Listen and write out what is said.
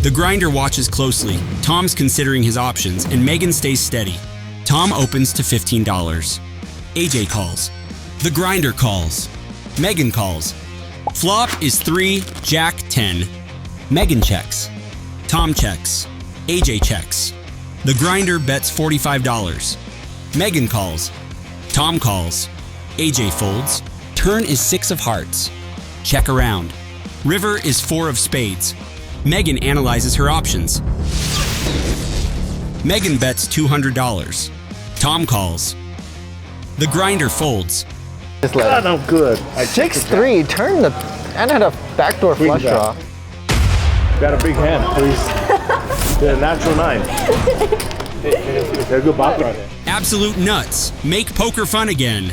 The grinder watches closely. Tom's considering his options, and Megan stays steady. Tom opens to $15. AJ calls. The grinder calls. Megan calls. Flop is 3, Jack 10. Megan checks. Tom checks. AJ checks. The grinder bets $45. Megan calls. Tom calls. AJ folds. Turn is 6 of hearts. Check around. River is 4 of spades. Megan analyzes her options. Megan bets $200. Tom calls. The grinder folds. God, I'm good. 6-3, turn the, and had a backdoor flush draw. Got a big hand, please. Yeah, natural 9. They're good baccarat. Absolute nuts. Make poker fun again.